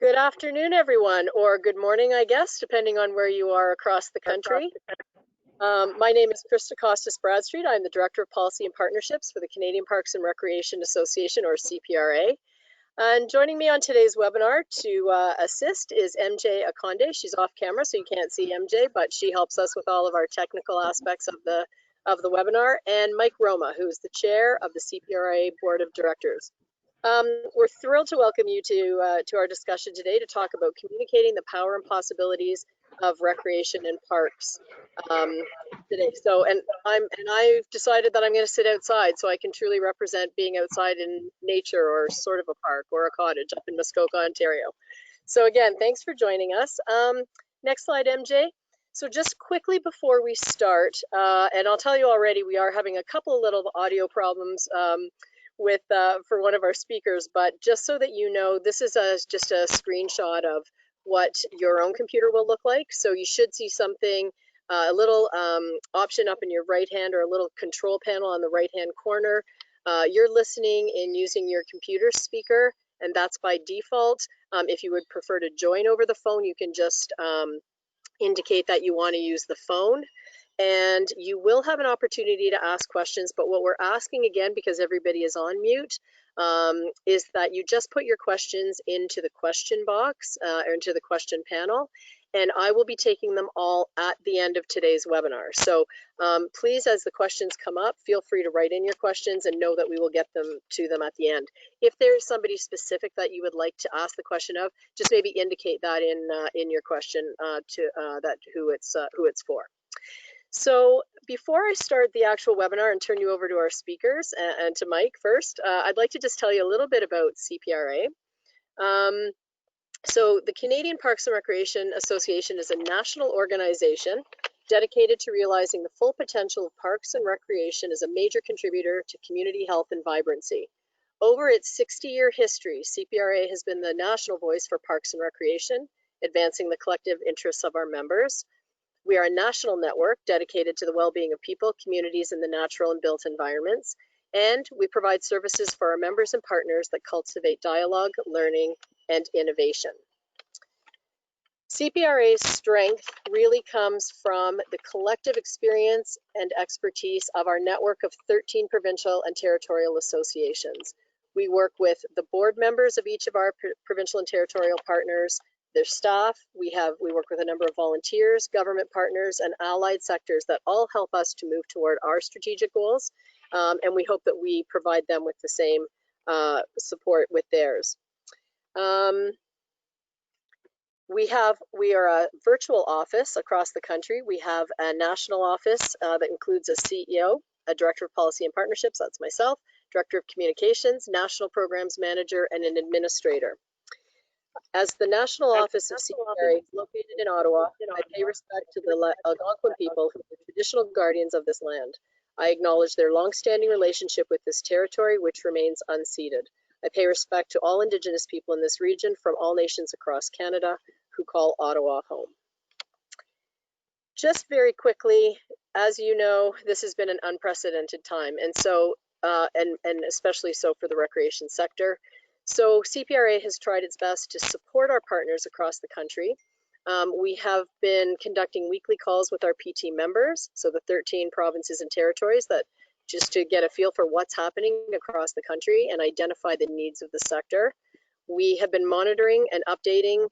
Good afternoon, everyone, or good morning, I guess, depending on where you are across the country. My name is Krista Costas-Bradstreet. I'm the Director of Policy and Partnerships for the Canadian Parks and Recreation Association, or CPRA. And joining me on today's webinar to assist is MJ Akonde. She's off camera, so you can't see MJ, but she helps us with all of our technical aspects of the webinar, and Mike Roma, who is the Chair of the CPRA Board of Directors. We're thrilled to welcome you to our discussion today to talk about communicating the power and possibilities of recreation in parks today. So, I've decided that I'm going to sit outside so I can truly represent being outside in nature, or sort of a park or a cottage up in Muskoka, Ontario. So again, thanks for joining us. Next slide, MJ. So just quickly before we start, and I'll tell you already, we are having a couple of little audio problems for one of our speakers, but just so that you know, this is just a screenshot of what your own computer will look like. So you should see something, a little option up in your right hand, or a little control panel on the right hand corner. You're listening in using your computer speaker, and that's by default. If you would prefer to join over the phone, you can just indicate that you want to use the phone. And you will have an opportunity to ask questions, but what we're asking, again, because everybody is on mute, is that you just put your questions into the question box or into the question panel, and I will be taking them all at the end of today's webinar. So please, as the questions come up, feel free to write in your questions and know that we will get them to them at the end. If there's somebody specific that you would like to ask the question of, just maybe indicate that in your question who it's for. So before I start the actual webinar and turn you over to our speakers and to Mike first, I'd like to just tell you a little bit about CPRA. So the Canadian Parks and Recreation Association is a national organization dedicated to realizing the full potential of parks and recreation as a major contributor to community health and vibrancy. Over its 60-year history, CPRA has been the national voice for parks and recreation, advancing the collective interests of our members. We are a national network dedicated to the well-being of people, communities, and the natural and built environments. And we provide services for our members and partners that cultivate dialogue, learning, and innovation. CPRA's strength really comes from the collective experience and expertise of our network of 13 provincial and territorial associations. We work with the board members of each of our provincial and territorial partners, their staff. We work with a number of volunteers, government partners, and allied sectors that all help us to move toward our strategic goals, and we hope that we provide them with the same support with theirs. We are a virtual office across the country. We have a national office that includes a CEO, a Director of Policy and Partnerships, that's myself, Director of Communications, National Programs Manager, and an Administrator. As the national office of CPRA located in Ottawa, I pay respect to the Algonquin people who are the traditional guardians of this land. I acknowledge their long-standing relationship with this territory, which remains unceded. I pay respect to all Indigenous people in this region from all nations across Canada who call Ottawa home. Just very quickly, as you know, this has been an unprecedented time, and so and especially so for the recreation sector. So CPRA has tried its best to support our partners across the country. We have been conducting weekly calls with our PT members, so the 13 provinces and territories, that just to get a feel for what's happening across the country and identify the needs of the sector. We have been monitoring and updating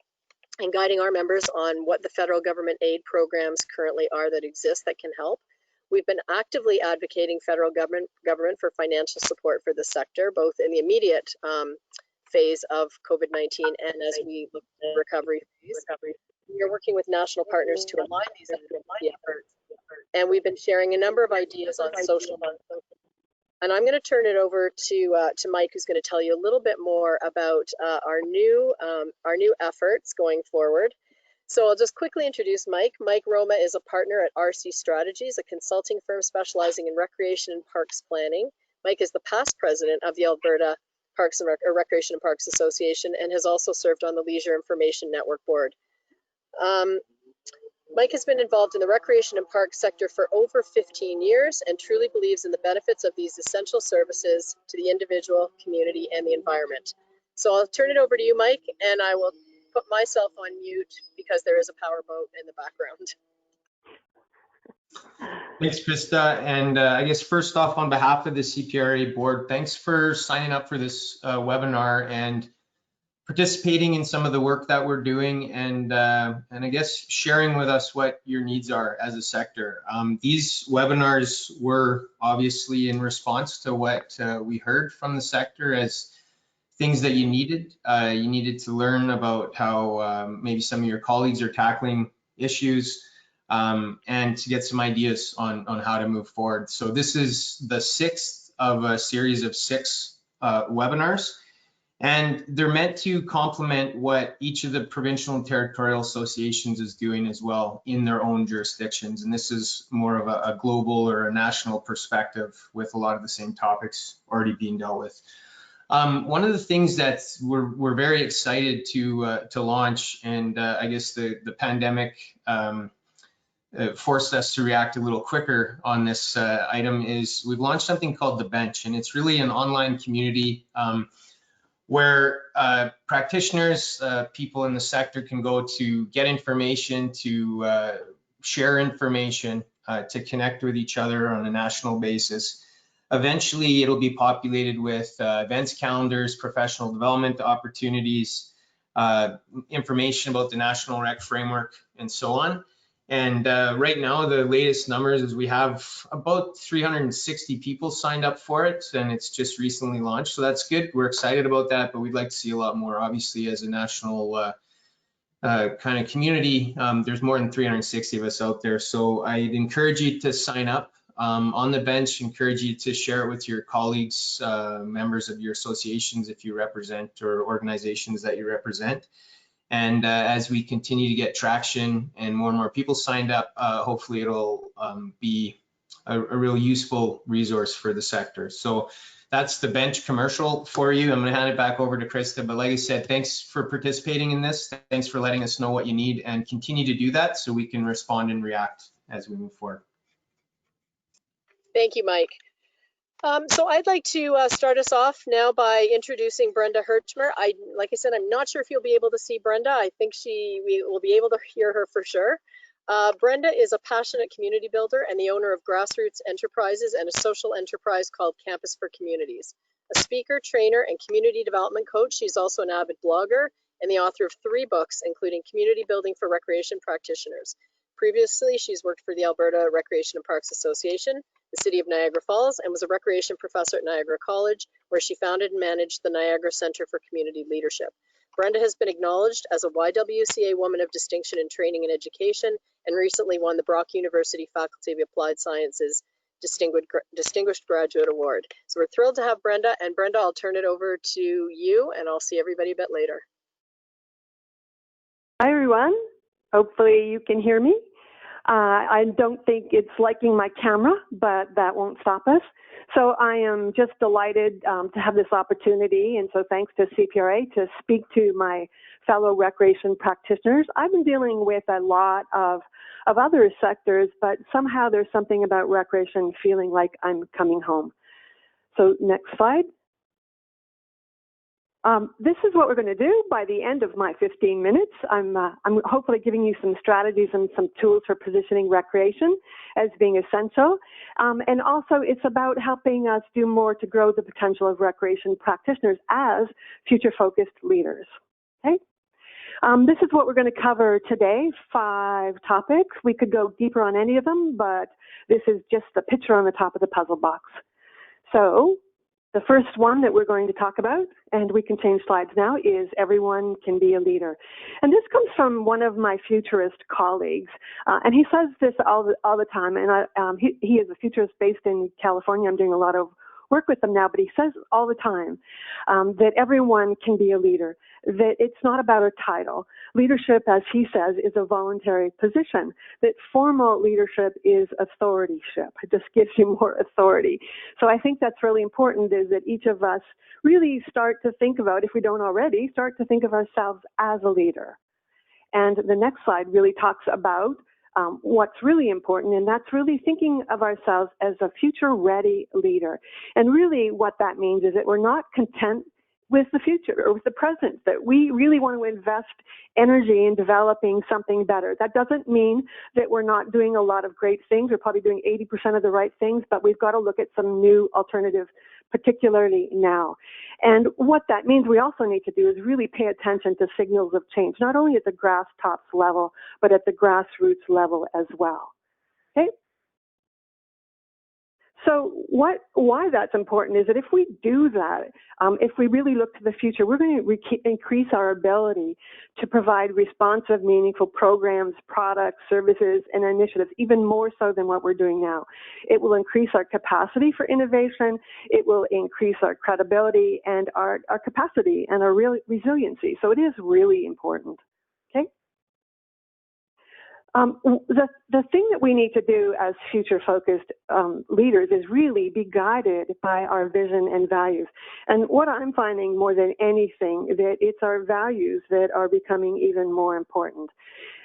and guiding our members on what the federal government aid programs currently are that exist that can help. We've been actively advocating federal government for financial support for the sector, both in the immediate phase of COVID-19 and as we look at the recovery phase. We are working with national partners to align these efforts, and we've been sharing a number of ideas on social. And I'm going to turn it over to Mike, who's going to tell you a little bit more about our new efforts going forward. So I'll just quickly introduce Mike. Mike Roma is a partner at RC Strategies, a consulting firm specializing in recreation and parks planning. Mike is the past president of the Alberta Parks and Recreation and Parks Association, and has also served on the Leisure Information Network board. Mike has been involved in the recreation and park sector for over 15 years and truly believes in the benefits of these essential services to the individual, community, and the environment. So I'll turn it over to you, Mike, and I will put myself on mute because there is a power boat in the background. Thanks, Krista. And I guess first off, on behalf of the CPRA board, thanks for signing up for this webinar and participating in some of the work that we're doing, and I guess sharing with us what your needs are as a sector. These webinars were obviously in response to what we heard from the sector as things that you needed. You needed to learn about how maybe some of your colleagues are tackling issues, and to get some ideas on how to move forward. So this is the 6th of a series of 6 webinars. And they're meant to complement what each of the provincial and territorial associations is doing as well in their own jurisdictions. And this is more of a global or a national perspective with a lot of the same topics already being dealt with. One of the things that we're very excited to launch, and I guess the pandemic forced us to react a little quicker on this item, is we've launched something called The Bench, and it's really an online community where practitioners, people in the sector can go to get information, to share information, to connect with each other on a national basis. Eventually, it'll be populated with events calendars, professional development opportunities, information about the National Rec Framework, and so on. And right now, the latest numbers is we have about 360 people signed up for it, and it's just recently launched. So that's good. We're excited about that, but we'd like to see a lot more. Obviously, as a national kind of community, there's more than 360 of us out there. So I'd encourage you to sign up on The Bench, encourage you to share it with your colleagues, members of your associations if you represent, or organizations that you represent. And as we continue to get traction and more people signed up, hopefully it'll be a real useful resource for the sector. So that's The Bench commercial for you. I'm going to hand it back over to Krista. But like I said, thanks for participating in this. Thanks for letting us know what you need, and continue to do that so we can respond and react as we move forward. Thank you, Mike. So I'd like to start us off now by introducing Brenda Herchmer. Like I said, I'm not sure if you'll be able to see Brenda. I think we will be able to hear her for sure. Brenda is a passionate community builder and the owner of Grassroots Enterprises and a social enterprise called Campus for Communities. A speaker, trainer, and community development coach, she's also an avid blogger and the author of 3 books, including Community Building for Recreation Practitioners. Previously, she's worked for the Alberta Recreation and Parks Association, the City of Niagara Falls, and was a recreation professor at Niagara College, where she founded and managed the Niagara Centre for Community Leadership. Brenda has been acknowledged as a YWCA Woman of Distinction in Training and Education, and recently won the Brock University Faculty of Applied Sciences Distinguished Graduate Award. So we're thrilled to have Brenda, and Brenda, I'll turn it over to you, and I'll see everybody a bit later. Hi, everyone. Hopefully you can hear me. I don't think it's liking my camera, but that won't stop us. So I am just delighted to have this opportunity, and so thanks to CPRA to speak to my fellow recreation practitioners. I've been dealing with a lot of other sectors, but somehow there's something about recreation feeling like I'm coming home. So next slide. This is what we're going to do by the end of my 15 minutes. I'm hopefully giving you some strategies and some tools for positioning recreation as being essential. And also it's about helping us do more to grow the potential of recreation practitioners as future-focused leaders. Okay? This is what we're going to cover today, 5 topics. We could go deeper on any of them, but this is just the picture on the top of the puzzle box. So the first one that we're going to talk about, and we can change slides now, is everyone can be a leader. And this comes from one of my futurist colleagues, and he says this all the time, and he is a futurist based in California. I'm doing a lot of work with them now, but he says all the time that everyone can be a leader, that it's not about a title. Leadership, as he says, is a voluntary position, that formal leadership is authorityship. It just gives you more authority. So I think that's really important, is that each of us really start to think about, if we don't already, start to think of ourselves as a leader. And the next slide really talks about what's really important, and that's really thinking of ourselves as a future-ready leader. And really what that means is that we're not content with the future or with the present, that we really want to invest energy in developing something better. That doesn't mean that we're not doing a lot of great things. We're probably doing 80% of the right things, but we've got to look at some new alternatives, particularly now. And what that means we also need to do is really pay attention to signals of change, not only at the grass tops level, but at the grassroots level as well. Okay? So why that's important is that if we do that, if we really look to the future, we're going to increase our ability to provide responsive, meaningful programs, products, services, and initiatives, even more so than what we're doing now. It will increase our capacity for innovation. It will increase our credibility and our capacity and our resiliency. So it is really important. Okay? The thing that we need to do as future-focused leaders is really be guided by our vision and values. And what I'm finding more than anything, that it's our values that are becoming even more important.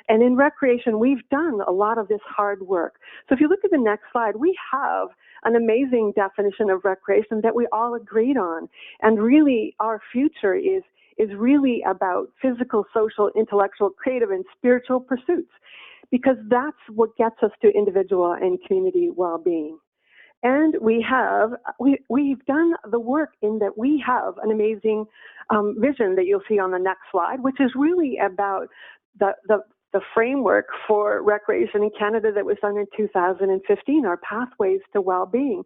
And in recreation, we've done a lot of this hard work. So if you look at the next slide, we have an amazing definition of recreation that we all agreed on. And really, our future is really about physical, social, intellectual, creative, and spiritual pursuits, because that's what gets us to individual and community well-being. And we've done the work in that we have an amazing vision that you'll see on the next slide, which is really about the framework for recreation in Canada that was done in 2015, our pathways to well-being.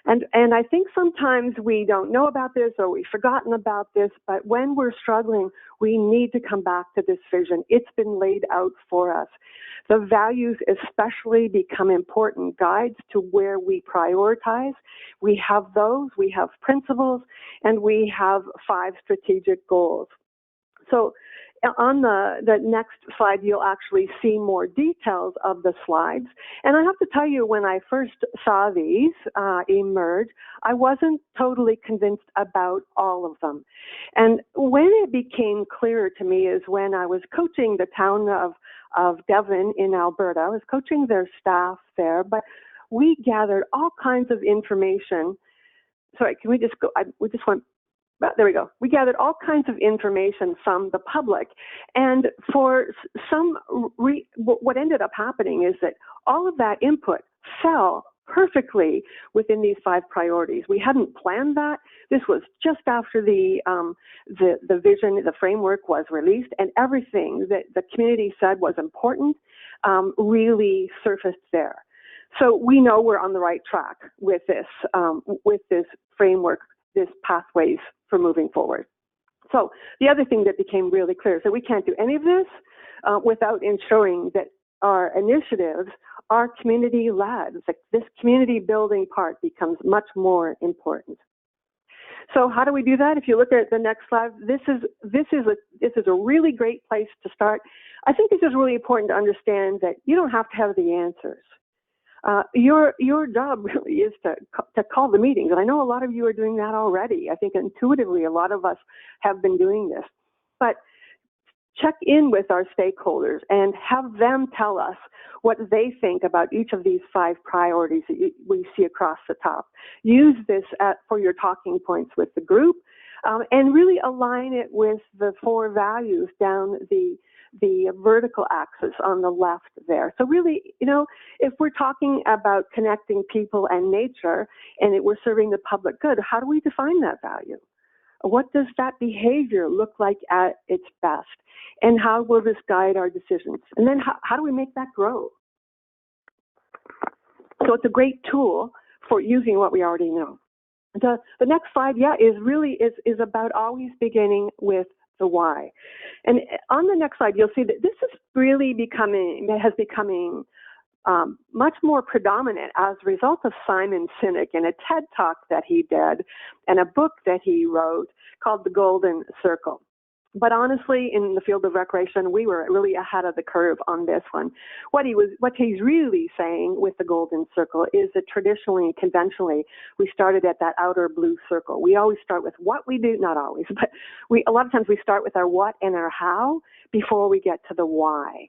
And I think sometimes we don't know about this or we've forgotten about this, but when we're struggling, we need to come back to this vision. It's been laid out for us. The values especially become important guides to where we prioritize. We have those, we have principles, and we have 5 strategic goals. So on the next slide, you'll actually see more details of the slides. And I have to tell you, when I first saw these emerge, I wasn't totally convinced about all of them. And when it became clearer to me is when I was coaching the town of Devon in Alberta. I was coaching their staff there, but we gathered all kinds of information. Sorry, can we just go? We just went. There we go. We gathered all kinds of information from the public. And for what ended up happening is that all of that input fell perfectly within these 5 priorities. We hadn't planned that. This was just after the vision, the framework was released, and everything that the community said was important really surfaced there. So we know we're on the right track with this framework, this pathways for moving forward. So the other thing that became really clear is that we can't do any of this without ensuring that our initiatives are community-led. This community building part becomes much more important. So how do we do that? If you look at the next slide, this is a really great place to start. I think this is really important to understand that you don't have to have the answers. Your job really is to call the meetings. And I know a lot of you are doing that already. I think intuitively a lot of us have been doing this. But check in with our stakeholders and have them tell us what they think about each of these 5 priorities that we see across the top. Use this for your talking points with the group and really align it with the 4 values down the vertical axis on the left there. So really, if we're talking about connecting people and nature and we're serving the public good, how do we define that value? What does that behavior look like at its best? And how will this guide our decisions? And then how do we make that grow? So it's a great tool for using what we already know. The next slide, is about always beginning with the why. And on the next slide, you'll see that this is really becoming much more predominant as a result of Simon Sinek and a TED Talk that he did and a book that he wrote called The Golden Circle. But honestly, in the field of recreation, we were really ahead of the curve on this one. What he's really saying with the Golden Circle is that traditionally, conventionally, we started at that outer blue circle. We always start with what we do, not always, but a lot of times we start with our what and our how before we get to the why.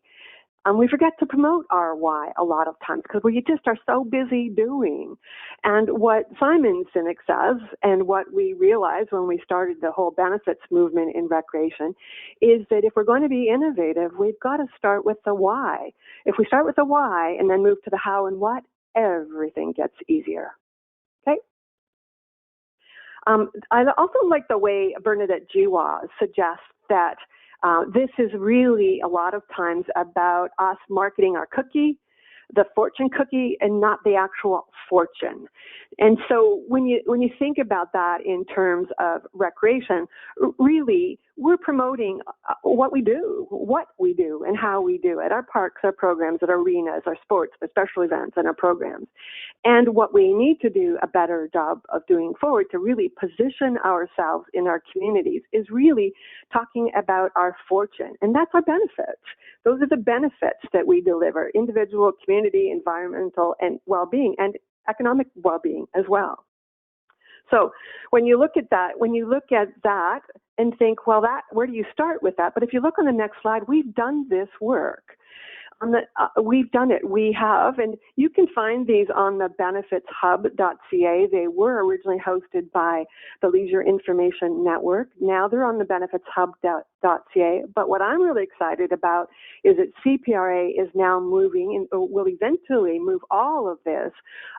We forget to promote our why a lot of times because we just are so busy doing. And what Simon Sinek says, and what we realized when we started the whole benefits movement in recreation, is that if we're going to be innovative, we've got to start with the why. If we start with the why and then move to the how and what, everything gets easier. Okay? I also like the way Bernadette Jiwa suggests that this is really a lot of times about us marketing our cookie, the fortune cookie, and not the actual fortune. And so when you think about that in terms of recreation, really we're promoting what we do, and how we do it. Our parks, our programs, our arenas, our sports, our special events, and our programs. And what we need to do a better job of doing forward to really position ourselves in our communities is really talking about our fortune. And that's our benefits. Those are the benefits that we deliver: individual, community, environmental, and well-being, and economic well-being as well. So when you look at that, and think, well, where do you start with that? But if you look on the next slide, we've done this work. We've done it. We have, and you can find these on the benefitshub.ca. They were originally hosted by the Leisure Information Network. Now they're on the benefitshub.ca. But what I'm really excited about is that CPRA is now moving and will eventually move all of this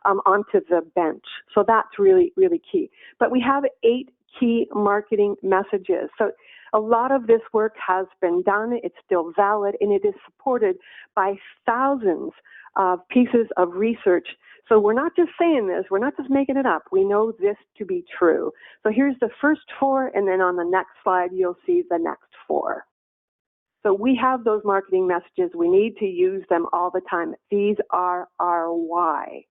onto the bench. So that's really, really key. But we have 8 key marketing messages. So a lot of this work has been done. It's still valid, and it is supported by thousands of pieces of research. So we're not just saying this, we're not just making it up. We know this to be true. So here's the first 4, and then on the next slide, you'll see the next 4. So we have those marketing messages. We need to use them all the time. These are our why.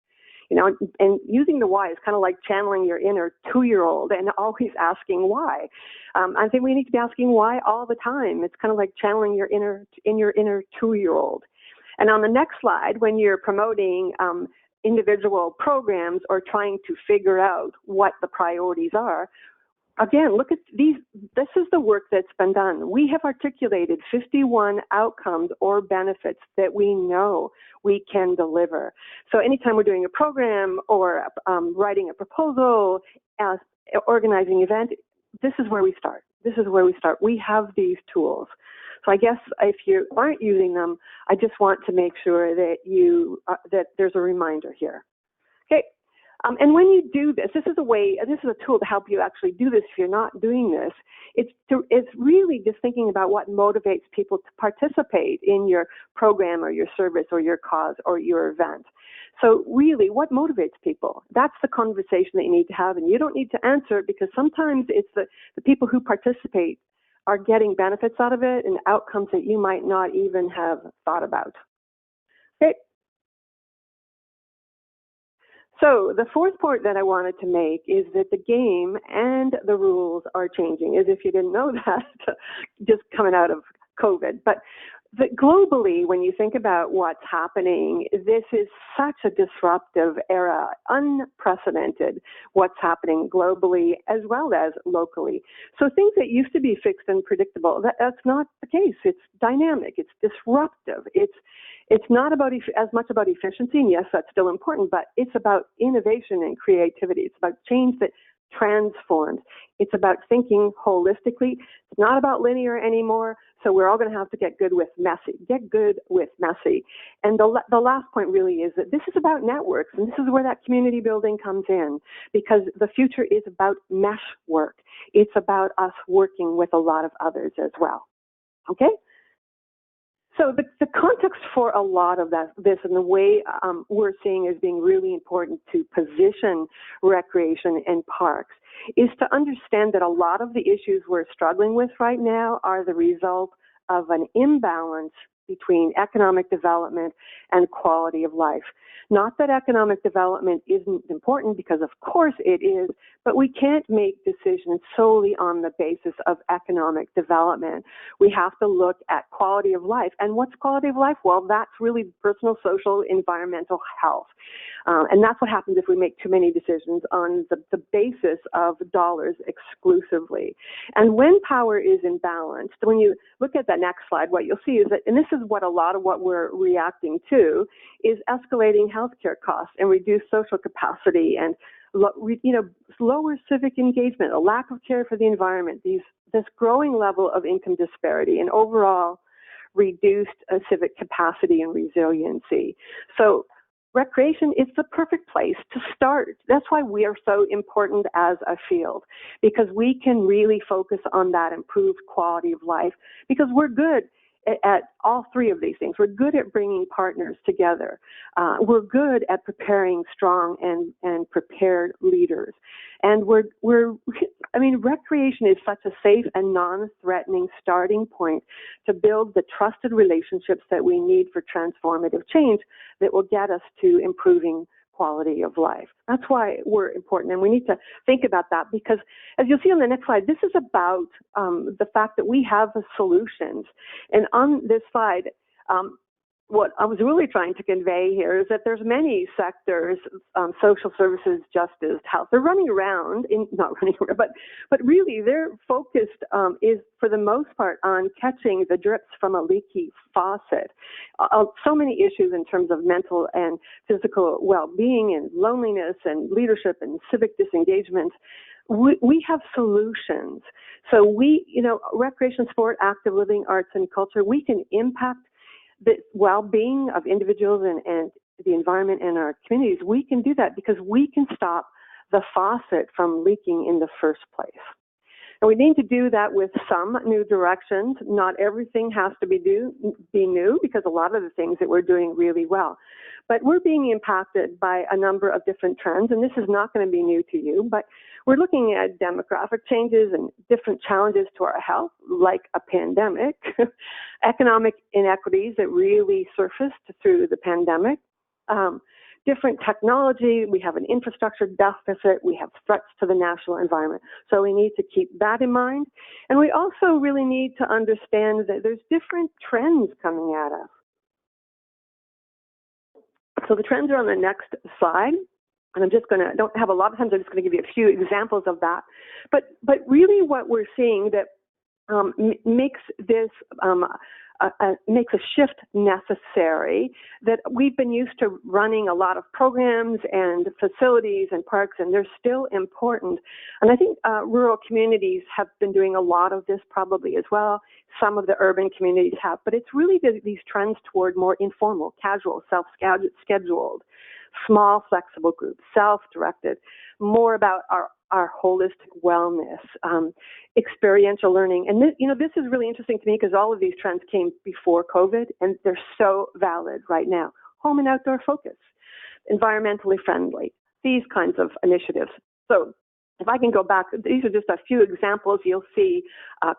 And using the why is kind of like channeling your inner 2-year-old and always asking why. I think we need to be asking why all the time. It's kind of like channeling your inner 2-year-old. And on the next slide, when you're promoting individual programs or trying to figure out what the priorities are, again, look at these. This is the work that's been done. We have articulated 51 outcomes or benefits that we know we can deliver. So anytime we're doing a program or writing a proposal, organizing an event, this is where we start. We have these tools. So I guess if you aren't using them, I just want to make sure that that there's a reminder here. Okay. And when you do this, this is a tool to help you actually do this if you're not doing this. It's really just thinking about what motivates people to participate in your program or your service or your cause or your event. So really, what motivates people? That's the conversation that you need to have, and you don't need to answer it because sometimes it's the people who participate are getting benefits out of it and outcomes that you might not even have thought about. Okay. So the fourth point that I wanted to make is that the game and the rules are changing, as if you didn't know that, just coming out of COVID. But globally, when you think about what's happening, this is such a disruptive era, unprecedented what's happening globally as well as locally. So things that used to be fixed and predictable, that's not the case. It's dynamic, it's disruptive, it's not about as much about efficiency, and yes, that's still important, but it's about innovation and creativity. It's about change that transforms. It's about thinking holistically. It's not about linear anymore, so we're all going to have to get good with messy. And the last point really is that this is about networks, and this is where that community building comes in, because the future is about mesh work. It's about us working with a lot of others as well. Okay? So the context for a lot of this and the way we're seeing as being really important to position recreation and parks is to understand that a lot of the issues we're struggling with right now are the result of an imbalance between economic development and quality of life. Not that economic development isn't important, because of course it is, but we can't make decisions solely on the basis of economic development. We have to look at quality of life. And what's quality of life? Well, that's really personal, social, environmental health. And that's what happens if we make too many decisions on the basis of dollars exclusively. And when power is imbalanced, when you look at that next slide, what you'll see is that, and this is what a lot of what we're reacting to is escalating healthcare costs and reduced social capacity and lower civic engagement, a lack of care for the environment, this growing level of income disparity, and overall reduced civic capacity and resiliency. So recreation is the perfect place to start. That's why we are so important as a field, because we can really focus on that improved quality of life, because we're good at all three of these things. We're good at bringing partners together. We're good at preparing strong and prepared leaders. And recreation is such a safe and non-threatening starting point to build the trusted relationships that we need for transformative change that will get us to improving quality of life. That's why we're important, and we need to think about that, because as you'll see on the next slide, this is about the fact that we have solutions. And on this slide, what I was really trying to convey here is that there's many sectors, social services, justice, health. They're running around, not running around, but really their focus is for the most part on catching the drips from a leaky faucet. So many issues in terms of mental and physical well-being and loneliness and leadership and civic disengagement. We have solutions. So recreation, sport, active living, arts, and culture, we can impact the well-being of individuals and the environment and our communities. We can do that because we can stop the faucet from leaking in the first place. And we need to do that with some new directions. Not everything has to be new, because a lot of the things that we're doing really well. But we're being impacted by a number of different trends, and this is not going to be new to you, but we're looking at demographic changes and different challenges to our health, like a pandemic, economic inequities that really surfaced through the pandemic, different technology, we have an infrastructure deficit, we have threats to the national environment. So we need to keep that in mind. And we also really need to understand that there's different trends coming at us. So the trends are on the next slide. And I don't have a lot of time, so I'm just going to give you a few examples of that. But really what we're seeing that makes this makes a shift necessary, that we've been used to running a lot of programs and facilities and parks, and they're still important. And I think rural communities have been doing a lot of this probably as well. Some of the urban communities have, but it's really these trends toward more informal, casual, self-scheduled, small, flexible groups, self-directed, more about our holistic wellness, experiential learning. And this is really interesting to me because all of these trends came before COVID, and they're so valid right now. Home and outdoor focus, environmentally friendly, these kinds of initiatives. So if I can go back, these are just a few examples. You'll see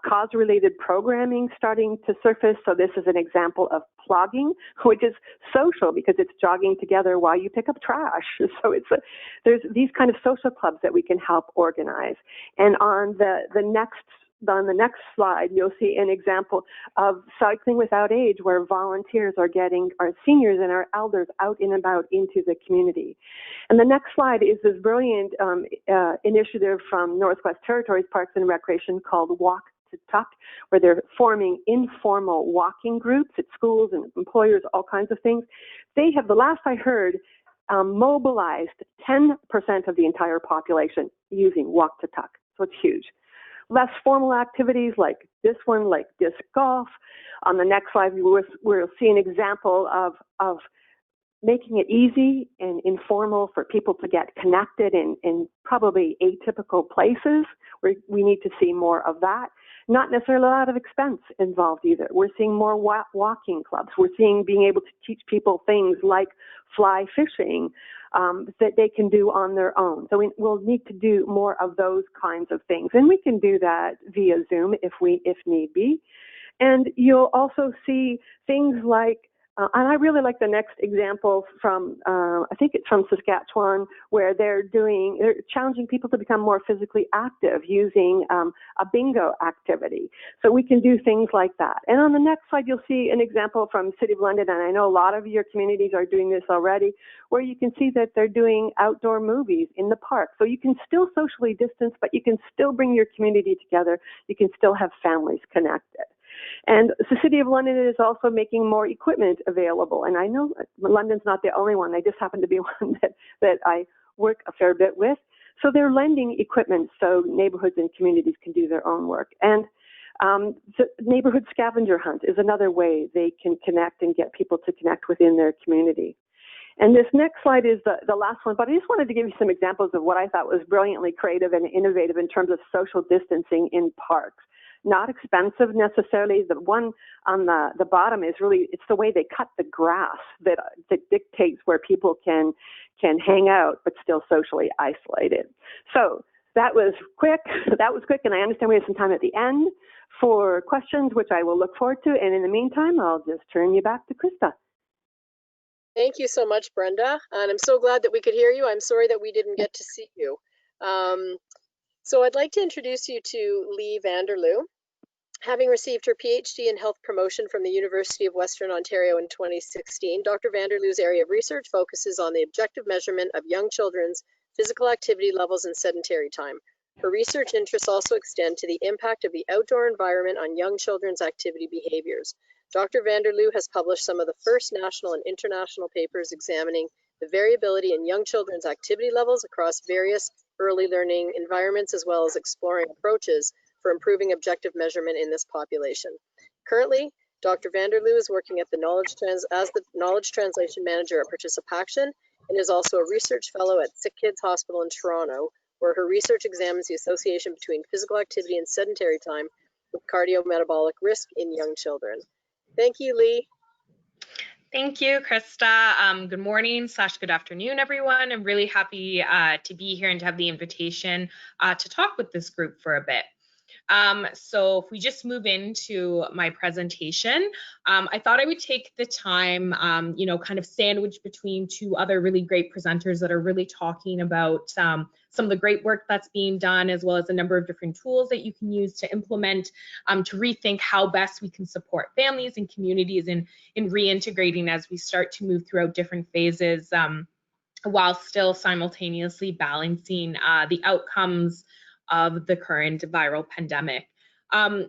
cause-related programming starting to surface. So this is an example of plogging, which is social because it's jogging together while you pick up trash. So there's these kind of social clubs that we can help organize. And on the next slide, you'll see an example of cycling without age, where volunteers are getting our seniors and our elders out and about into the community. And the next slide is this brilliant initiative from Northwest Territories Parks and Recreation called Walk to Tuck, where they're forming informal walking groups at schools and employers, all kinds of things. They have, the last I heard, mobilized 10% of the entire population using Walk to Tuck. So it's huge. Less formal activities like this one, like disc golf. On the next slide, we'll see an example of making it easy and informal for people to get connected in probably atypical places. We need to see more of that. Not necessarily a lot of expense involved either. We're seeing more walking clubs. We're seeing being able to teach people things like fly fishing that they can do on their own. So we'll need to do more of those kinds of things. And we can do that via Zoom if need be. And you'll also see things like, and I really like the next example from, I think it's from Saskatchewan, where they're challenging people to become more physically active using a bingo activity. So we can do things like that. And on the next slide, you'll see an example from City of London, and I know a lot of your communities are doing this already, where you can see that they're doing outdoor movies in the park. So you can still socially distance, but you can still bring your community together. You can still have families connected. And the City of London is also making more equipment available. And I know London's not the only one. They just happen to be one that I work a fair bit with. So they're lending equipment so neighborhoods and communities can do their own work. And the neighborhood scavenger hunt is another way they can connect and get people to connect within their community. And this next slide is the last one, but I just wanted to give you some examples of what I thought was brilliantly creative and innovative in terms of social distancing in parks. Not expensive necessarily. The one on the bottom is really, it's the way they cut the grass that dictates where people can hang out but still socially isolated. So that was quick, and I understand we have some time at the end for questions, which I will look forward to. And in the meantime, I'll just turn you back to Krista. Thank you so much, Brenda. And I'm so glad that we could hear you. I'm sorry that we didn't get to see you. So I'd like to introduce you to Lee Vanderloo. Having received her PhD in health promotion from the University of Western Ontario in 2016, Dr. Vanderloo's area of research focuses on the objective measurement of young children's physical activity levels and sedentary time. Her research interests also extend to the impact of the outdoor environment on young children's activity behaviors. Dr. Vanderloo has published some of the first national and international papers examining the variability in young children's activity levels across various early learning environments, as well as exploring approaches for improving objective measurement in this population. Currently, Dr. Vanderloo is working as the Knowledge Translation Manager at Participaction and is also a research fellow at Sick Kids Hospital in Toronto, where her research examines the association between physical activity and sedentary time with cardiometabolic risk in young children. Thank you, Lee. Thank you, Krista. Good morning / good afternoon, everyone. I'm really happy to be here and to have the invitation to talk with this group for a bit. So if we just move into my presentation, I thought I would take the time, kind of sandwich between two other really great presenters that are really talking about some of the great work that's being done, as well as a number of different tools that you can use to implement to rethink how best we can support families and communities in reintegrating as we start to move throughout different phases, while still simultaneously balancing the outcomes of the current viral pandemic.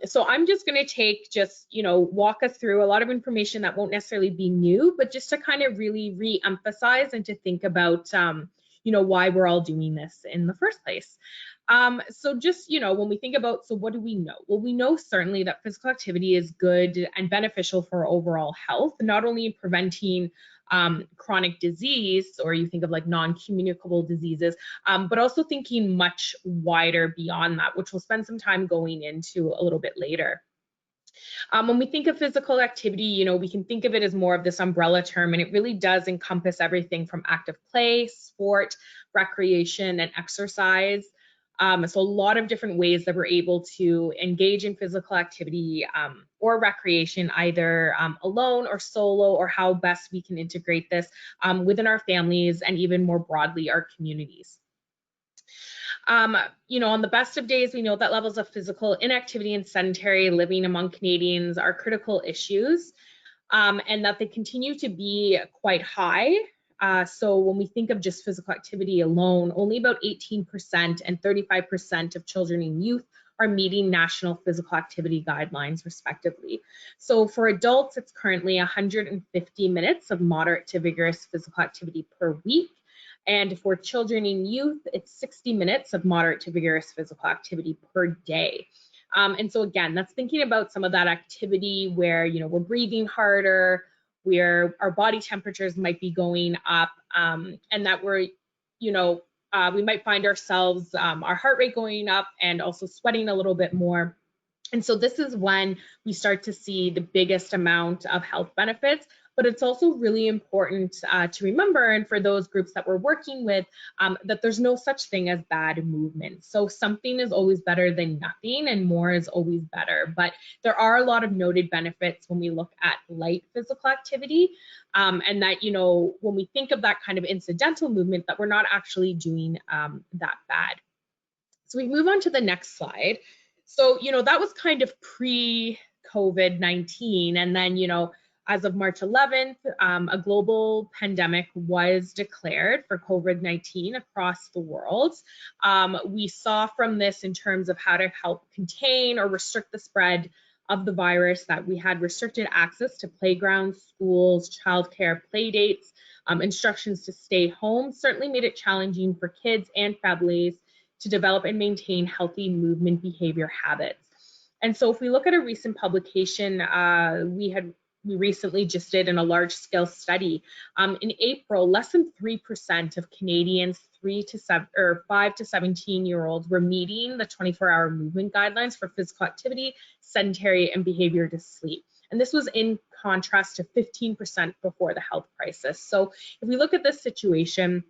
So I'm just going to walk us through a lot of information that won't necessarily be new, but just to kind of really re-emphasize and to think about, why we're all doing this in the first place. So just, when we think about, so what do we know? Well, we know certainly that physical activity is good and beneficial for overall health, not only preventing chronic disease, or you think of like non-communicable diseases, but also thinking much wider beyond that, which we'll spend some time going into a little bit later. When we think of physical activity, we can think of it as more of this umbrella term, and it really does encompass everything from active play, sport, recreation, and exercise. So a lot of different ways that we're able to engage in physical activity or recreation, either alone or solo, or how best we can integrate this within our families and even more broadly our communities. On the best of days, we know that levels of physical inactivity and sedentary living among Canadians are critical issues, and that they continue to be quite high. So when we think of just physical activity alone, only about 18% and 35% of children and youth are meeting national physical activity guidelines, respectively. So for adults, it's currently 150 minutes of moderate to vigorous physical activity per week. And for children and youth, it's 60 minutes of moderate to vigorous physical activity per day. And so again, that's thinking about some of that activity where, we're breathing harder, where our body temperatures might be going up, and that we're, we might find ourselves, our heart rate going up and also sweating a little bit more. And so this is when we start to see the biggest amount of health benefits, but it's also really important to remember, and for those groups that we're working with, that there's no such thing as bad movement. So something is always better than nothing, and more is always better. But there are a lot of noted benefits when we look at light physical activity, and that, when we think of that kind of incidental movement, that we're not actually doing that bad. So we move on to the next slide. So, that was kind of pre-COVID-19, and then, as of March 11th, a global pandemic was declared for COVID-19 across the world. We saw from this, in terms of how to help contain or restrict the spread of the virus, that we had restricted access to playgrounds, schools, childcare, play dates, instructions to stay home, certainly made it challenging for kids and families to develop and maintain healthy movement behavior habits. And so if we look at a recent publication, we recently just did in a large scale study. In April, less than 3% of Canadians 5 to 17-year-olds were meeting the 24-hour movement guidelines for physical activity, sedentary, and behavior to sleep. And this was in contrast to 15% before the health crisis. So if we look at this situation,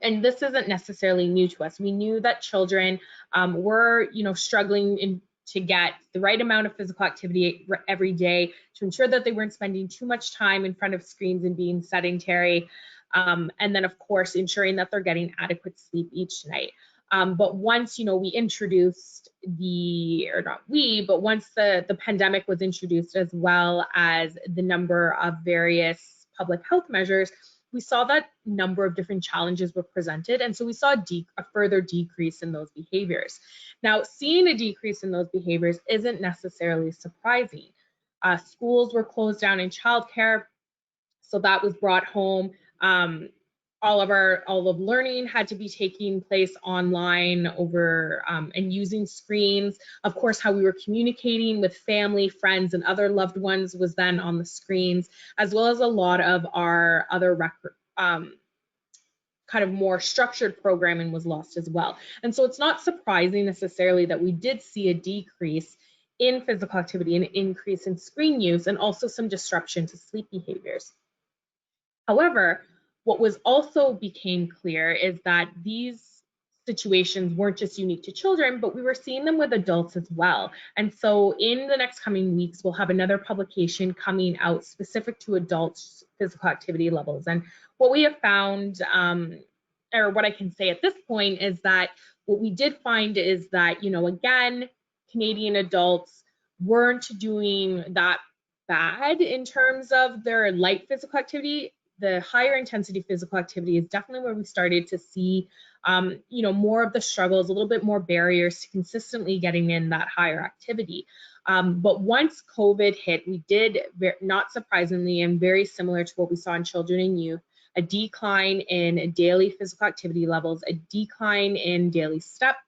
and this isn't necessarily new to us, we knew that children were, struggling to get the right amount of physical activity every day to ensure that they weren't spending too much time in front of screens and being sedentary. And then, of course, ensuring that they're getting adequate sleep each night. But once, we introduced once the pandemic was introduced, as well as the number of various public health measures, we saw that number of different challenges were presented. And so we saw a further decrease in those behaviors. Now, seeing a decrease in those behaviors isn't necessarily surprising. Schools were closed down in childcare, so that was brought home. All of learning had to be taking place online over and using screens. Of course, how we were communicating with family, friends, and other loved ones was then on the screens, as well as a lot of our other kind of more structured programming was lost as well. And so it's not surprising necessarily that we did see a decrease in physical activity, an increase in screen use, and also some disruption to sleep behaviors. However, what was also became clear is that these situations weren't just unique to children, but we were seeing them with adults as well. And so in the next coming weeks, we'll have another publication coming out specific to adults' physical activity levels. And what we have found, or what I can say at this point, is that what we did find is that, again, Canadian adults weren't doing that bad in terms of their light physical activity. The higher intensity physical activity is definitely where we started to see, more of the struggles, a little bit more barriers to consistently getting in that higher activity. But once COVID hit, we did, not surprisingly, and very similar to what we saw in children and youth, a decline in daily physical activity levels, a decline in daily steps,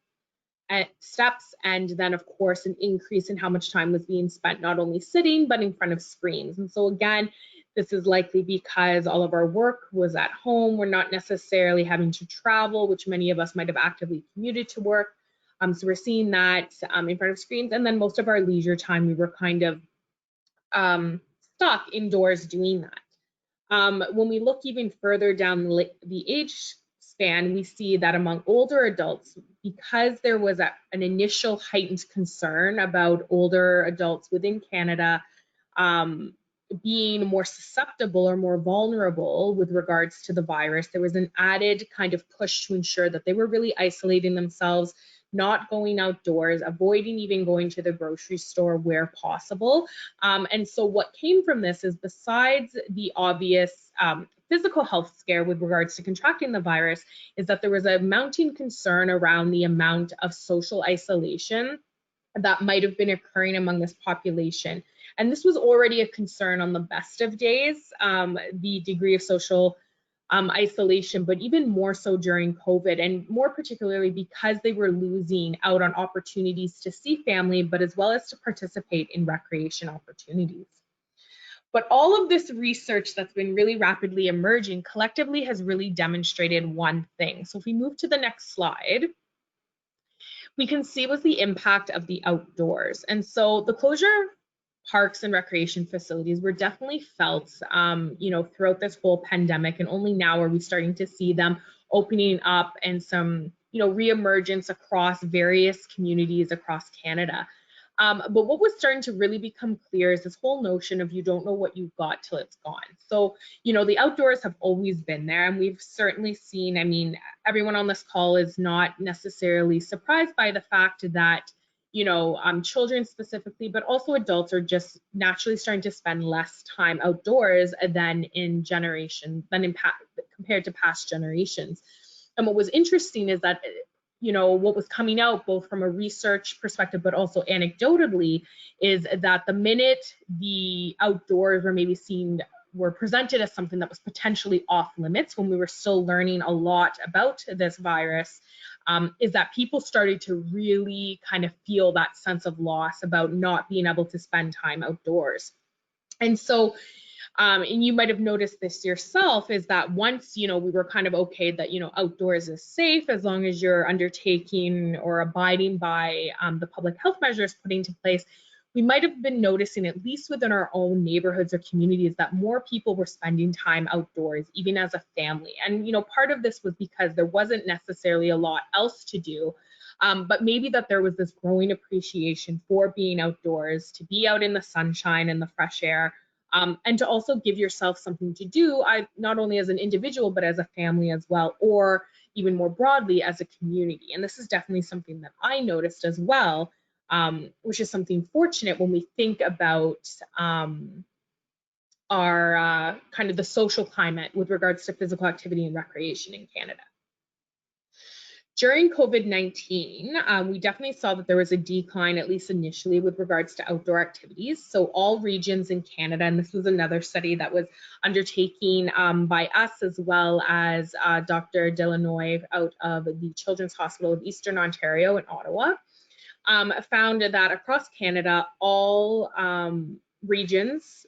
and then, of course, an increase in how much time was being spent not only sitting, but in front of screens. And so again, this is likely because all of our work was at home. We're not necessarily having to travel, which many of us might have actively commuted to work. So we're seeing that in front of screens. And then most of our leisure time, we were kind of stuck indoors doing that. When we look even further down the age span, we see that among older adults, because there was an initial heightened concern about older adults within Canada being more susceptible or more vulnerable with regards to the virus, there was an added kind of push to ensure that they were really isolating themselves, not going outdoors, avoiding even going to the grocery store where possible. And so what came from this is, besides the obvious physical health scare with regards to contracting the virus, is that there was a mounting concern around the amount of social isolation that might have been occurring among this population. And this was already a concern on the best of days, the degree of social isolation, but even more so during COVID, and more particularly because they were losing out on opportunities to see family, but as well as to participate in recreation opportunities. But all of this research that's been really rapidly emerging collectively has really demonstrated one thing. So if we move to the next slide, we can see was the impact of the outdoors. And so the closure parks and recreation facilities were definitely felt, throughout this whole pandemic, and only now are we starting to see them opening up and some, reemergence across various communities across Canada. But what was starting to really become clear is this whole notion of you don't know what you've got till it's gone. So, the outdoors have always been there, and we've certainly seen, everyone on this call is not necessarily surprised by the fact that, children specifically, but also adults are just naturally starting to spend less time outdoors than compared to past generations. And what was interesting is that what was coming out both from a research perspective, but also anecdotally, is that the minute the outdoors were presented as something that was potentially off limits when we were still learning a lot about this virus, is that people started to really kind of feel that sense of loss about not being able to spend time outdoors. And so, and you might have noticed this yourself, is that once, we were kind of okay that, outdoors is safe as long as you're undertaking or abiding by the public health measures put into place, we might have been noticing, at least within our own neighborhoods or communities, that more people were spending time outdoors, even as a family. And, part of this was because there wasn't necessarily a lot else to do, but maybe that there was this growing appreciation for being outdoors, to be out in the sunshine and the fresh air, and to also give yourself something to do, not only as an individual, but as a family as well, or even more broadly as a community. And this is definitely something that I noticed as well, which is something fortunate when we think about our kind of the social climate with regards to physical activity and recreation in Canada. During COVID-19, we definitely saw that there was a decline, at least initially, with regards to outdoor activities. So all regions in Canada, and this was another study that was undertaken by us as well as Dr. Delanoy out of the Children's Hospital of Eastern Ontario in Ottawa, found that across Canada, all regions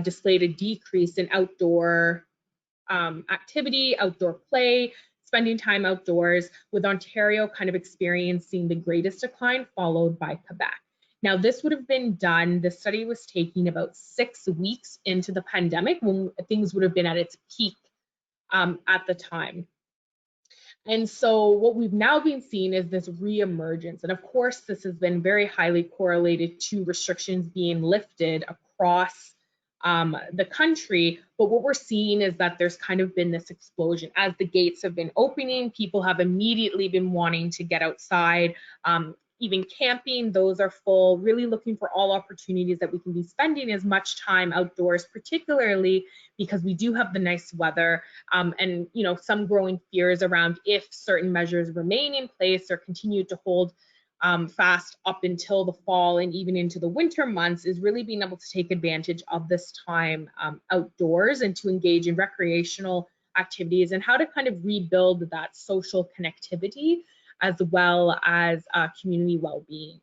displayed a decrease in outdoor activity, outdoor play, spending time outdoors, with Ontario kind of experiencing the greatest decline, followed by Quebec. Now, this would have been done, the study was taking about 6 weeks into the pandemic, when things would have been at its peak at the time. And so what we've now been seeing is this reemergence. And of course, this has been very highly correlated to restrictions being lifted across the country. But what we're seeing is that there's kind of been this explosion. As the gates have been opening, people have immediately been wanting to get outside. Even camping, those are full, really looking for all opportunities that we can be spending as much time outdoors, particularly because we do have the nice weather, and some growing fears around if certain measures remain in place or continue to hold fast up until the fall and even into the winter months, is really being able to take advantage of this time outdoors and to engage in recreational activities, and how to kind of rebuild that social connectivity as well as community well-being.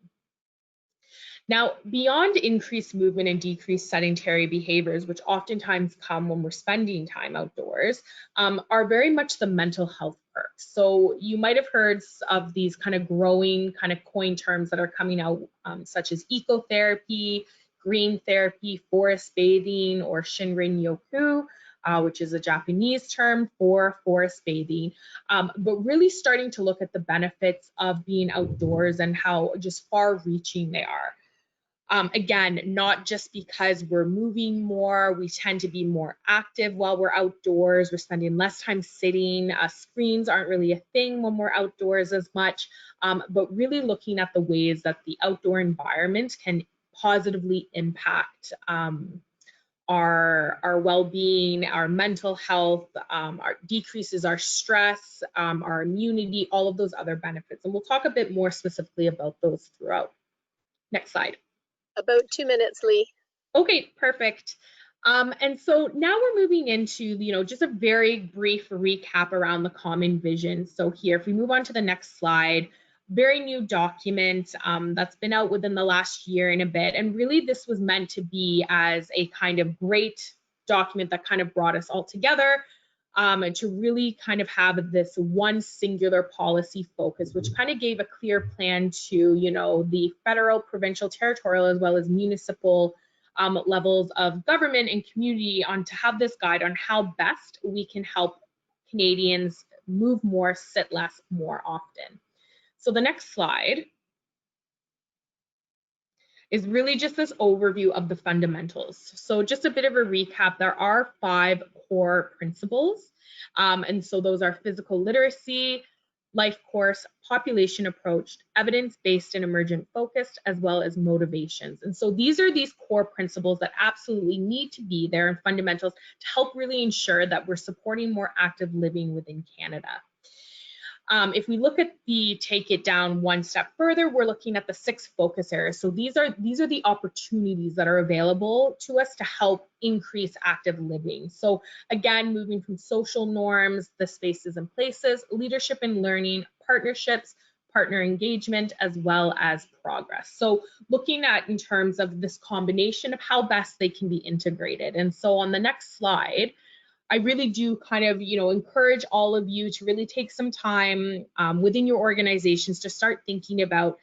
Now, beyond increased movement and decreased sedentary behaviors, which oftentimes come when we're spending time outdoors, are very much the mental health perks. So you might have heard of these kind of growing kind of coin terms that are coming out, such as ecotherapy, green therapy, forest bathing, or Shinrin Yoku, which is a Japanese term for forest bathing, but really starting to look at the benefits of being outdoors and how just far-reaching they are. Again, not just because we're moving more, we tend to be more active while we're outdoors, we're spending less time sitting, screens aren't really a thing when we're outdoors as much, but really looking at the ways that the outdoor environment can positively impact our well-being, our mental health, decreases our stress, our immunity, all of those other benefits. And we'll talk a bit more specifically about those throughout. Next slide. About 2 minutes, Lee. Okay, perfect. And so now we're moving into, just a very brief recap around the common vision. So here, if we move on to the next slide, very new document that's been out within the last year and a bit. And really this was meant to be as a kind of great document that kind of brought us all together, and to really kind of have this one singular policy focus, which kind of gave a clear plan to, the federal, provincial, territorial, as well as municipal levels of government and community, on to have this guide on how best we can help Canadians move more, sit less, more often. So the next slide is really just this overview of the fundamentals. So just a bit of a recap, there are 5 core principles. And so those are physical literacy, life course, population approached, evidence-based and emergent focused, as well as motivations. And so these are these core principles that absolutely need to be there, and fundamentals to help really ensure that we're supporting more active living within Canada. If we look at take it down one step further, we're looking at the 6 focus areas. So these are the opportunities that are available to us to help increase active living. So again, moving from social norms, the spaces and places, leadership and learning, partnerships, partner engagement, as well as progress. So looking at in terms of this combination of how best they can be integrated. And so on the next slide, I really do kind of, encourage all of you to really take some time within your organizations to start thinking about,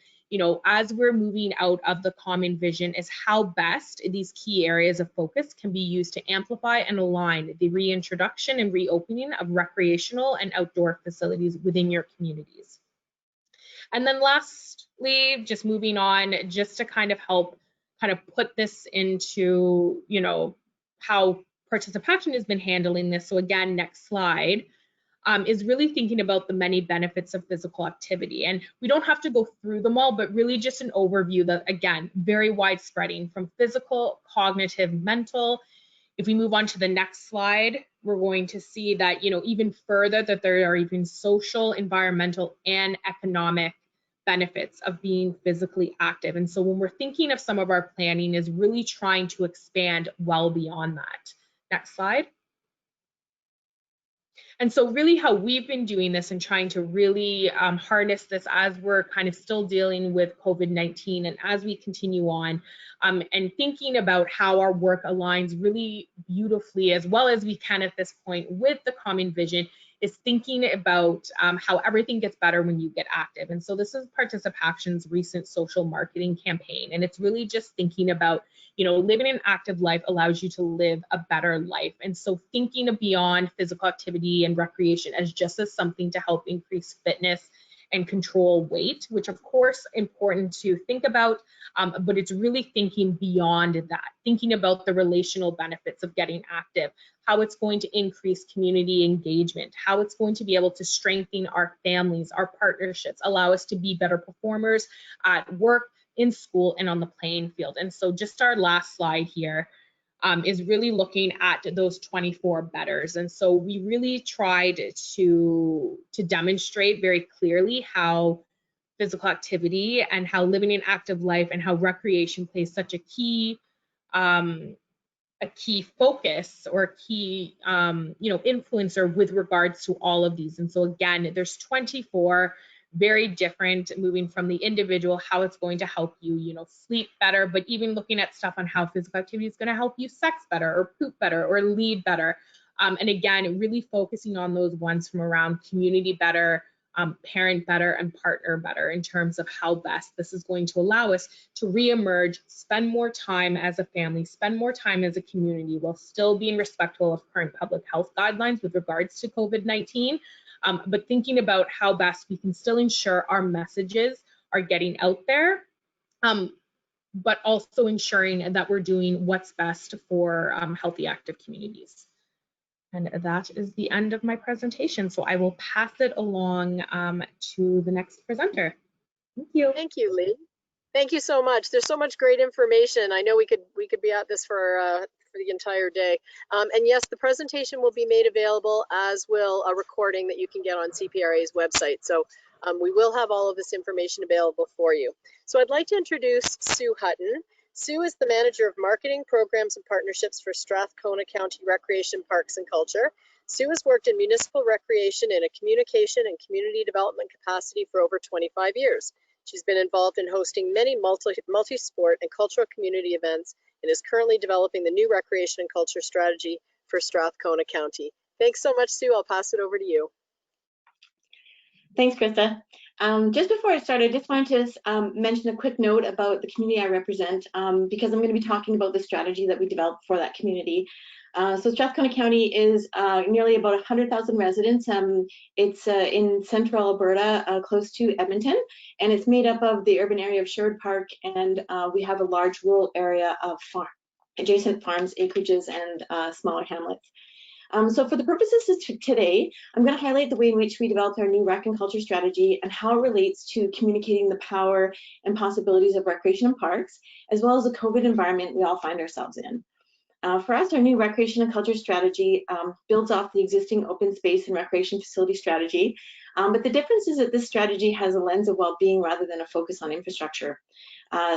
as we're moving out of the common vision, is how best these key areas of focus can be used to amplify and align the reintroduction and reopening of recreational and outdoor facilities within your communities. And then lastly, just moving on, just to kind of help put this into, how participation has been handling this. So again, next slide, is really thinking about the many benefits of physical activity. And we don't have to go through them all, but really just an overview that, again, very widespreading from physical, cognitive, mental. If we move on to the next slide, we're going to see that, even further, that there are even social, environmental, and economic benefits of being physically active. And so when we're thinking of some of our planning is really trying to expand well beyond that. Next slide. And so really how we've been doing this and trying to really harness this as we're kind of still dealing with COVID-19 and as we continue on and thinking about how our work aligns really beautifully as well as we can at this point with the common vision is thinking about how everything gets better when you get active. And so this is Participation's recent social marketing campaign. And it's really just thinking about, living an active life allows you to live a better life. And so thinking of beyond physical activity and recreation as just as something to help increase fitness and control weight, which of course important to think about, but it's really thinking beyond that, thinking about the relational benefits of getting active, how it's going to increase community engagement, how it's going to be able to strengthen our families, our partnerships, allow us to be better performers at work, in school, and on the playing field. And so just our last slide here is really looking at those 24 betters. And so we really tried to demonstrate very clearly how physical activity and how living an active life and how recreation plays such a key focus or a key influencer with regards to all of these. And so again, there's 24 very different, moving from the individual, how it's going to help you, sleep better, but even looking at stuff on how physical activity is going to help you sex better or poop better or lead better. And again, really focusing on those ones from around community better, parent better, and partner better in terms of how best this is going to allow us to reemerge, spend more time as a family, spend more time as a community while still being respectful of current public health guidelines with regards to COVID-19. But thinking about how best we can still ensure our messages are getting out there, but also ensuring that we're doing what's best for healthy, active communities. And that is the end of my presentation. So I will pass it along to the next presenter. Thank you. Thank you, Lee. Thank you so much. There's so much great information. I know we could be at this for the entire day. And yes, the presentation will be made available, as will a recording that you can get on CPRA's website. So we will have all of this information available for you. So I'd like to introduce Sue Hutton. Sue is the Manager of Marketing, Programs, and Partnerships for Strathcona County Recreation, Parks, and Culture. Sue has worked in municipal recreation in a communication and community development capacity for over 25 years. She's been involved in hosting many multi-sport and cultural community events and is currently developing the new recreation and culture strategy for Strathcona County. Thanks so much, Sue. I'll pass it over to you. Thanks, Krista. Just before I start, I just wanted to mention a quick note about the community I represent, because I'm going to be talking about the strategy that we developed for that community. So Strathcona County is nearly about 100,000 residents. It's in central Alberta, close to Edmonton, and it's made up of the urban area of Sherwood Park, and we have a large rural area of adjacent farms, acreages, and smaller hamlets. So for the purposes of today, I'm going to highlight the way in which we developed our new rec and culture strategy and how it relates to communicating the power and possibilities of recreation and parks, as well as the COVID environment we all find ourselves in. For us, our new recreation and culture strategy builds off the existing open space and recreation facility strategy But the difference is that this strategy has a lens of well-being rather than a focus on infrastructure.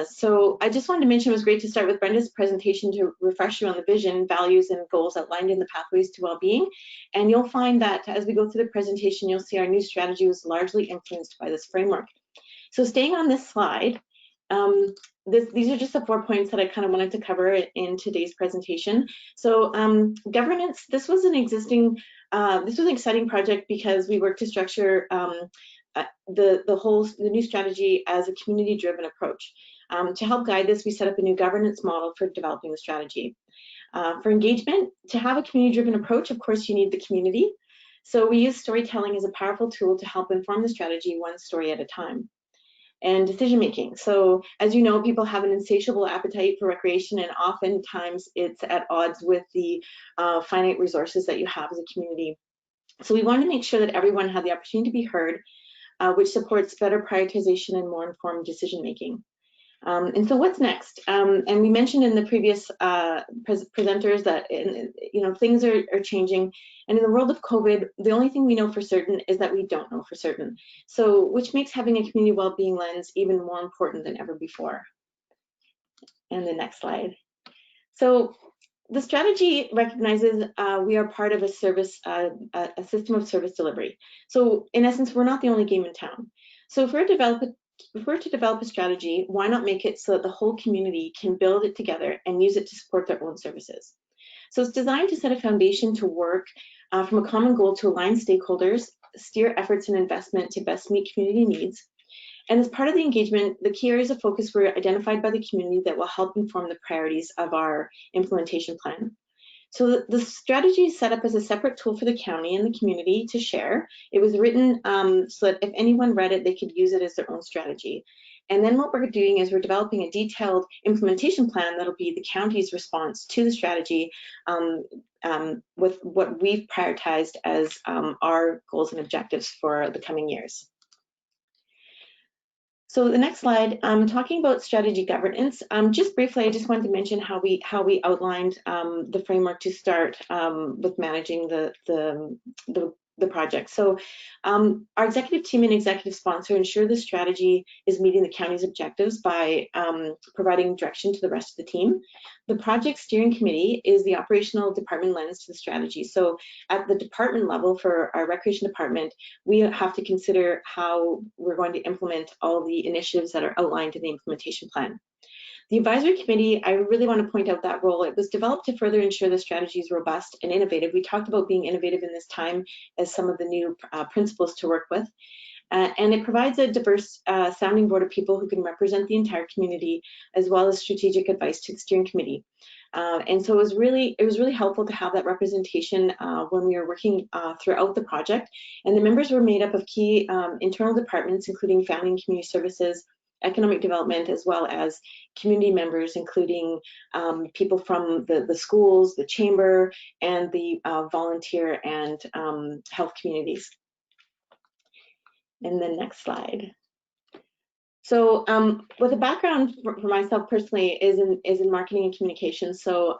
So I just wanted to mention it was great to start with Brenda's presentation to refresh you on the vision, values, and goals outlined in the Pathways to Wellbeing. And you'll find that as we go through the presentation, you'll see our new strategy was largely influenced by this framework. So staying on this slide, these are just the 4 points that I kind of wanted to cover in today's presentation. So governance, this was an exciting project because we worked to structure the new strategy as a community-driven approach. To help guide this, we set up a new governance model for developing the strategy. For engagement, to have a community-driven approach, of course, you need the community. So we use storytelling as a powerful tool to help inform the strategy one story at a time. And decision-making. So as you know, people have an insatiable appetite for recreation, and oftentimes it's at odds with the finite resources that you have as a community. So we wanted to make sure that everyone had the opportunity to be heard, which supports better prioritization and more informed decision-making. And so what's next? And we mentioned in the previous presenters that things are changing. And in the world of COVID, the only thing we know for certain is that we don't know for certain. So which makes having a community well-being lens even more important than ever before. And the next slide. So the strategy recognizes we are part of a service, a system of service delivery. So in essence, we're not the only game in town. So if we're to develop a strategy, why not make it so that the whole community can build it together and use it to support their own services? So it's designed to set a foundation to work from a common goal to align stakeholders, steer efforts and investment to best meet community needs. And as part of the engagement, the key areas of focus were identified by the community that will help inform the priorities of our implementation plan. So the strategy is set up as a separate tool for the county and the community to share. It was written so that if anyone read it, they could use it as their own strategy. And then what we're doing is we're developing a detailed implementation plan that'll be the county's response to the strategy with what we've prioritized as our goals and objectives for the coming years. So the next slide, talking about strategy governance. Just briefly, I just wanted to mention how we outlined the framework to start with managing the project. So our executive team and executive sponsor ensure the strategy is meeting the county's objectives by providing direction to the rest of the team. The project steering committee is the operational department lens to the strategy. So at the department level for our recreation department, we have to consider how we're going to implement all the initiatives that are outlined in the implementation plan. The advisory committee, I really want to point out that role. It was developed to further ensure the strategy is robust and innovative. We talked about being innovative in this time as some of the new principles to work with. And it provides a diverse sounding board of people who can represent the entire community, as well as strategic advice to the steering committee. And so it was really helpful to have that representation when we were working throughout the project. And the members were made up of key internal departments, including family and community services, economic development, as well as community members, including people from the schools, the chamber, and the volunteer and health communities. And then next slide. So with a background for myself personally is in marketing and communications. So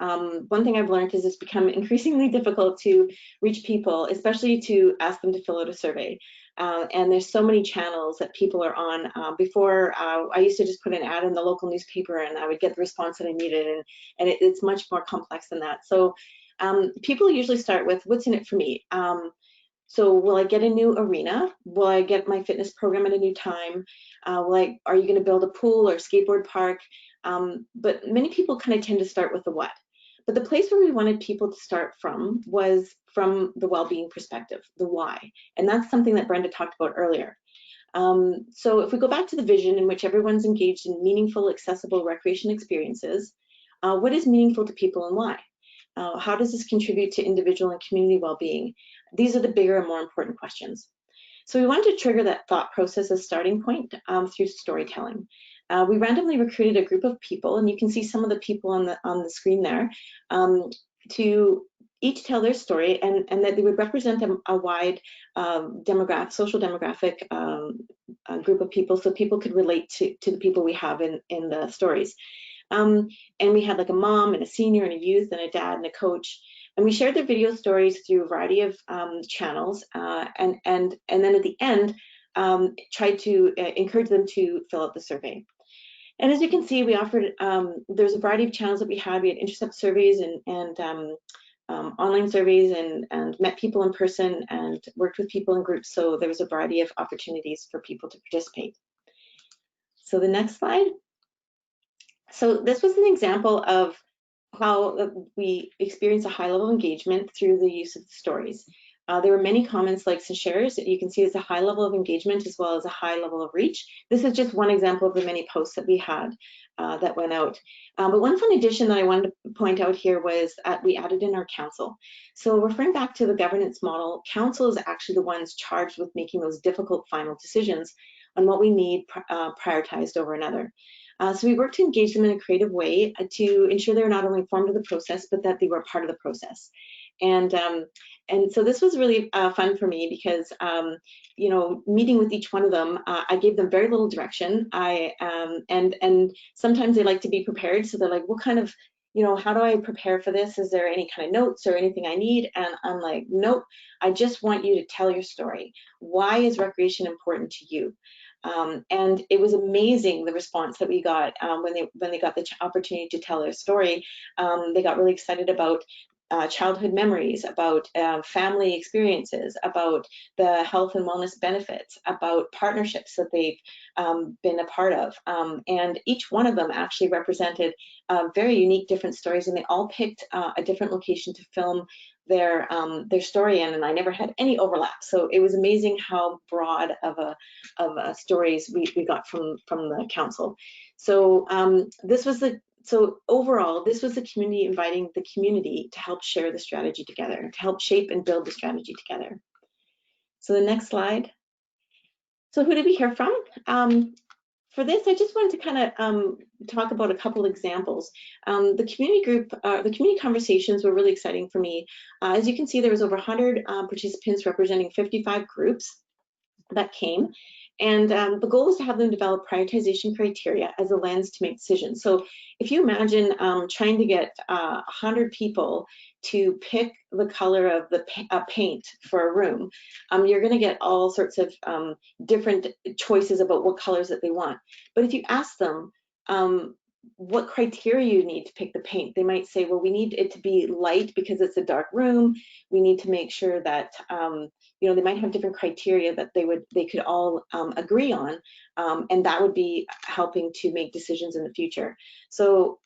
one thing I've learned is it's become increasingly difficult to reach people, especially to ask them to fill out a survey. And there's so many channels that people are on. Before, I used to just put an ad in the local newspaper and I would get the response that I needed, and it's much more complex than that. So people usually start with, what's in it for me? So will I get a new arena? Will I get my fitness program at a new time? Are you going to build a pool or skateboard park? But many people kind of tend to start with the what. But the place where we wanted people to start from was from the well-being perspective, the why. And that's something that Brenda talked about earlier. So if we go back to the vision in which everyone's engaged in meaningful, accessible recreation experiences, what is meaningful to people and why? How does this contribute to individual and community well-being? These are the bigger and more important questions. So we wanted to trigger that thought process as starting point through storytelling. We randomly recruited a group of people, and you can see some of the people on the screen there, to each tell their story, and that they would represent a wide social demographic group of people, so people could relate to the people we have in the stories. And we had like a mom and a senior and a youth and a dad and a coach. And we shared their video stories through a variety of channels, and then at the end, tried to encourage them to fill out the survey. And as you can see, we offered, there's a variety of channels that we had. We had intercept surveys and online surveys, and met people in person and worked with people in groups. So there was a variety of opportunities for people to participate. So the next slide. So this was an example of how we experienced a high level of engagement through the use of the stories. There were many comments, likes, and shares. You can see it's a high level of engagement as well as a high level of reach. This is just one example of the many posts that we had that went out. But one fun addition that I wanted to point out here was we added in our council. So referring back to the governance model, council is actually the ones charged with making those difficult final decisions on what we need prioritized over another. So we worked to engage them in a creative way to ensure they were not only informed of the process, but that they were a part of the process. And so this was really fun for me because, you know, meeting with each one of them, I gave them very little direction. And sometimes they like to be prepared. So they're like, what kind of, you know, how do I prepare for this? Is there any kind of notes or anything I need? And I'm like, nope, I just want you to tell your story. Why is recreation important to you? And it was amazing the response that we got when they got the opportunity to tell their story. They got really excited about childhood memories, about family experiences, about the health and wellness benefits, about partnerships that they've been a part of. And each one of them actually represented very unique different stories, and they all picked a different location to film their story in, and I never had any overlap. So it was amazing how broad of stories we got from the council. So so overall, this was the community inviting the community to help share the strategy together, to help shape and build the strategy together. So the next slide. So who did we hear from? For this, I just wanted to kind of talk about a couple examples. The community group, the community conversations were really exciting for me. As you can see, there was over 100 participants representing 55 groups that came. And the goal is to have them develop prioritization criteria as a lens to make decisions. So if you imagine trying to get 100 people to pick the color of the paint for a room, you're going to get all sorts of different choices about what colors that they want. But if you ask them what criteria you need to pick the paint, they might say, well, we need it to be light because it's a dark room. We need to make sure that you know, they might have different criteria that they could all agree on, and that would be helping to make decisions in the future. So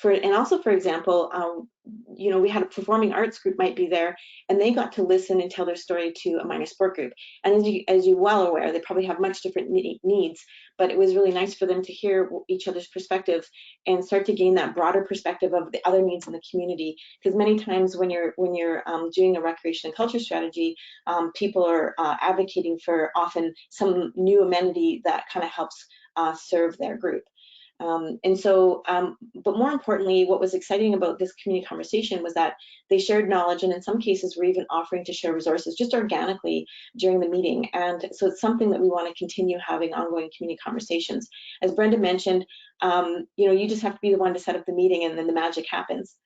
and also, for example, you know, we had a performing arts group might be there, and they got to listen and tell their story to a minor sport group. And as you're well aware, they probably have much different needs, but it was really nice for them to hear each other's perspectives and start to gain that broader perspective of the other needs in the community. Because many times when you're doing a recreation and culture strategy, people are advocating for often some new amenity that kind of helps serve their group. But more importantly, what was exciting about this community conversation was that they shared knowledge, and in some cases were even offering to share resources just organically during the meeting. And so it's something that we want to continue having ongoing community conversations. As Brenda mentioned, you know, you just have to be the one to set up the meeting, and then the magic happens.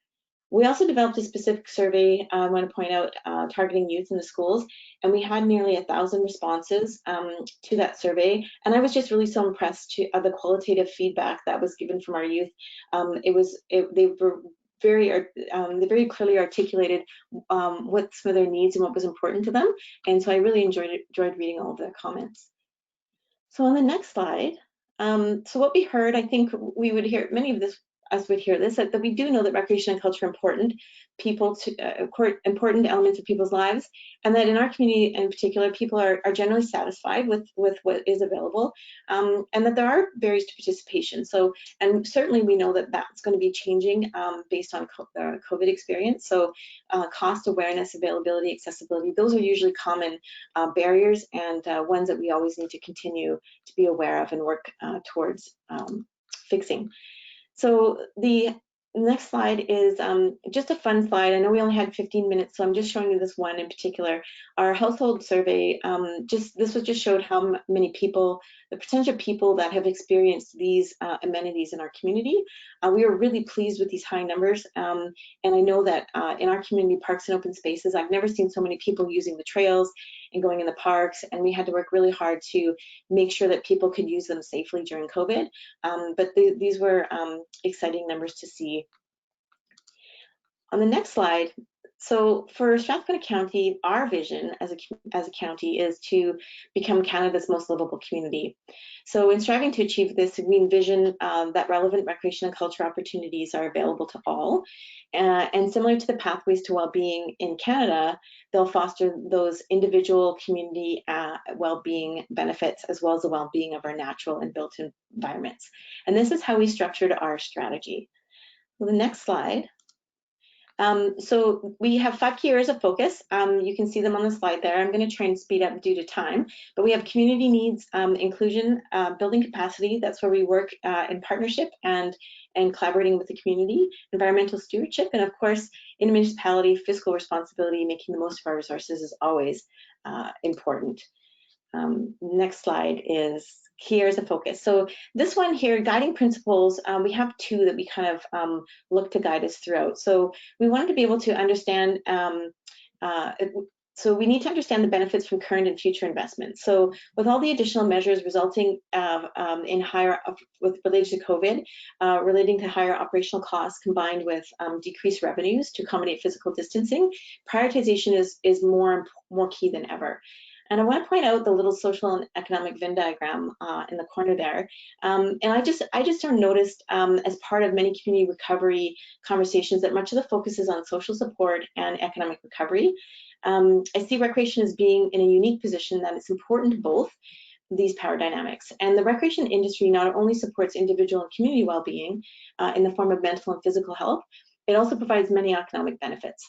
We also developed a specific survey, I want to point out, targeting youth in the schools, and we had nearly 1,000 responses to that survey. And I was just really so impressed to the qualitative feedback that was given from our youth. They very clearly articulated what some of their needs and what was important to them. And so I really enjoyed reading all of their comments. So on the next slide, so what we heard, I think we would hear, many of us would hear this, that we do know that recreation and culture are important elements of people's lives, and that in our community in particular, people are generally satisfied with what is available, and that there are barriers to participation. So, and certainly we know that that's going to be changing based on the COVID experience. So cost awareness, availability, accessibility, those are usually common barriers, and ones that we always need to continue to be aware of and work towards fixing. So the The next slide is just a fun slide. I know we only had 15 minutes, so I'm just showing you this one in particular. Our household survey, this was just showed how many people, the percentage of people that have experienced these amenities in our community. We are really pleased with these high numbers, and I know that in our community parks and open spaces, I've never seen so many people using the trails and going in the parks, and we had to work really hard to make sure that people could use them safely during COVID. But these were exciting numbers to see. On the next slide, so for Strathcona County, our vision as a county is to become Canada's most livable community. So in striving to achieve this, we envision that relevant recreation and culture opportunities are available to all. And similar to the Pathways to Wellbeing in Canada, they'll foster those individual community well-being benefits, as well as the well-being of our natural and built environments. And this is how we structured our strategy. Well, the next slide. So we have 5 key areas of focus. You can see them on the slide there. I'm going to try and speed up due to time, but we have community needs, inclusion, building capacity. That's where we work in partnership and collaborating with the community, environmental stewardship, and of course, in a municipality, fiscal responsibility, making the most of our resources is always important. Next slide is key areas of focus. So this one here, guiding principles, we have 2 that we kind of look to guide us throughout. So we wanted to be able to understand, so we need to understand the benefits from current and future investments. So with all the additional measures resulting in related to COVID, relating to higher operational costs combined with decreased revenues to accommodate physical distancing, prioritization is more key than ever. And I want to point out the little social and economic Venn diagram in the corner there. And I just noticed as part of many community recovery conversations that much of the focus is on social support and economic recovery. I see recreation as being in a unique position that it's important to both these power dynamics. And the recreation industry not only supports individual and community well-being in the form of mental and physical health, it also provides many economic benefits.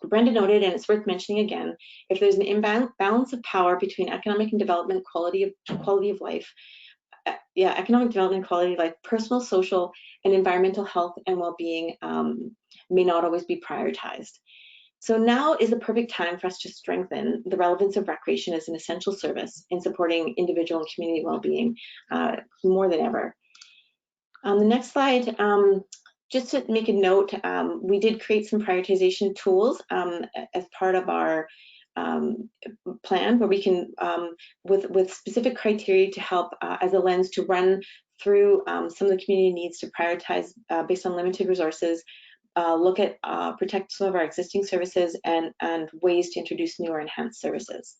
Brenda noted, and it's worth mentioning again, if there's an imbalance of power between economic and development, quality of life, economic development, quality of life, personal, social, and environmental health and well-being may not always be prioritized. So now is the perfect time for us to strengthen the relevance of recreation as an essential service in supporting individual and community well-being more than ever. On the next slide, just to make a note, we did create some prioritization tools as part of our plan, where we can, with specific criteria to help as a lens to run through some of the community needs to prioritize based on limited resources, look at protect some of our existing services and ways to introduce new or enhanced services.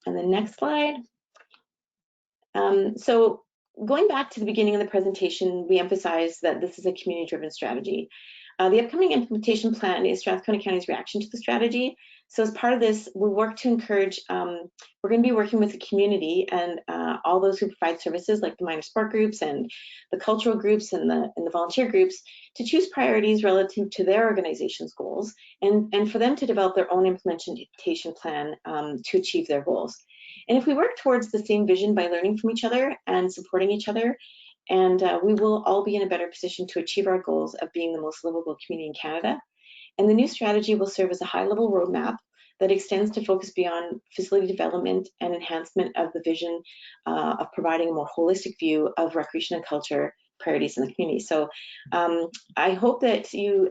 And the next slide. So going back to the beginning of the presentation, we emphasized that this is a community-driven strategy. The upcoming implementation plan is Strathcona County's reaction to the strategy. So as part of this, we work to encourage, we're going to be working with the community and all those who provide services like the minor sport groups and the cultural groups and the volunteer groups to choose priorities relative to their organization's goals and for them to develop their own implementation plan to achieve their goals. And if we work towards the same vision by learning from each other and supporting each other, and we will all be in a better position to achieve our goals of being the most livable community in Canada. And the new strategy will serve as a high-level roadmap that extends to focus beyond facility development and enhancement of the vision of providing a more holistic view of recreation and culture priorities in the community. So I hope that you,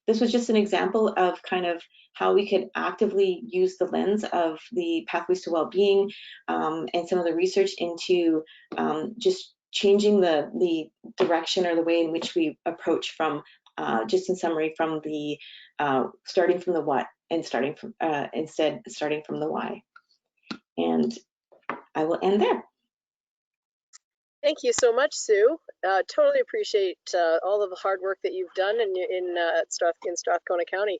this was just an example of kind of how we could actively use the lens of the Pathways to Wellbeing and some of the research into just changing the direction or the way in which we approach from, just in summary, from the starting from the what and starting from instead starting from the why. And I will end there. Thank you so much, Sue. Totally appreciate all of the hard work that you've done in Strathcona County.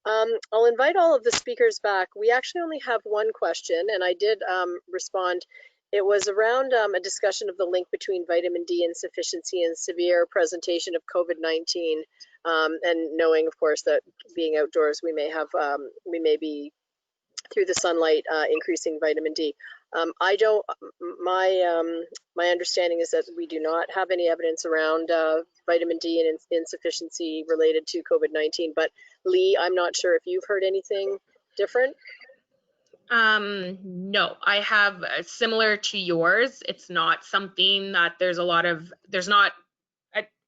I'll invite all of the speakers back. We actually only have one question, and I did respond. It was around a discussion of the link between vitamin D insufficiency and severe presentation of COVID-19, and knowing, of course, that being outdoors, we may be through the sunlight increasing vitamin D. I don't, my understanding is that we do not have any evidence around vitamin D and insufficiency related to COVID-19, but Lee, I'm not sure if you've heard anything different. No, I have similar to yours. It's not something that there's not,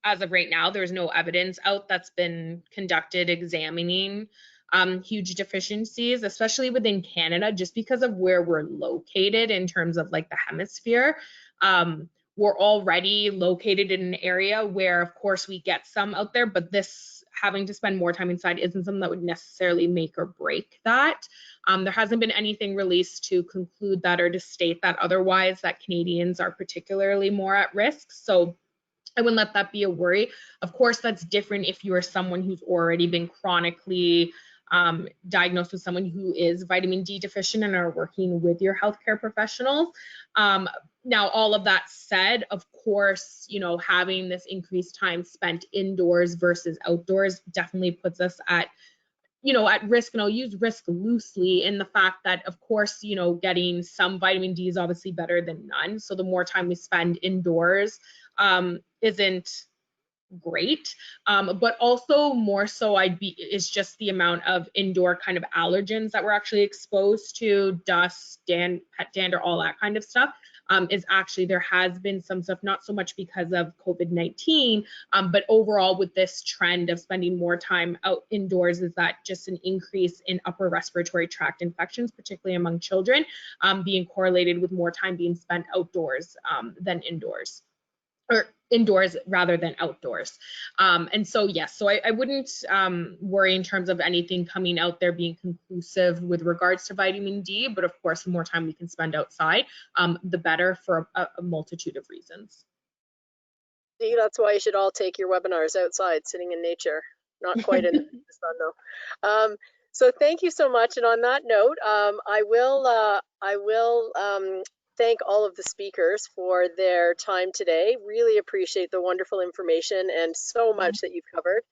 as of right now, there's no evidence out that's been conducted examining huge deficiencies, especially within Canada, just because of where we're located in terms of like the hemisphere. We're already located in an area where, of course, we get some out there, but this having to spend more time inside isn't something that would necessarily make or break that. There hasn't been anything released to conclude that or to state that otherwise, that Canadians are particularly more at risk. So I wouldn't let that be a worry. Of course, that's different if you are someone who's already been chronically diagnosed with someone who is vitamin D deficient and are working with your healthcare professionals. Now, all of that said, of course, you know, having this increased time spent indoors versus outdoors definitely puts us at, you know, at risk, and I'll use risk loosely in the fact that, of course, you know, getting some vitamin D is obviously better than none. So the more time we spend indoors isn't great, but also more so is just the amount of indoor kind of allergens that we're actually exposed to, dust, pet dander, all that kind of stuff. Is actually, there has been some stuff, not so much because of COVID-19, but overall with this trend of spending more time out indoors, is that just an increase in upper respiratory tract infections, particularly among children, being correlated with more time being spent outdoors than indoors, or indoors rather than outdoors. And so, yes, so I wouldn't worry in terms of anything coming out there being conclusive with regards to vitamin D, but of course, the more time we can spend outside, the better, for a multitude of reasons. See, that's why you should all take your webinars outside, sitting in nature, not quite in the sun though. So thank you so much. And on that note, I will thank all of the speakers for their time today. Really appreciate the wonderful information and so much that you've covered.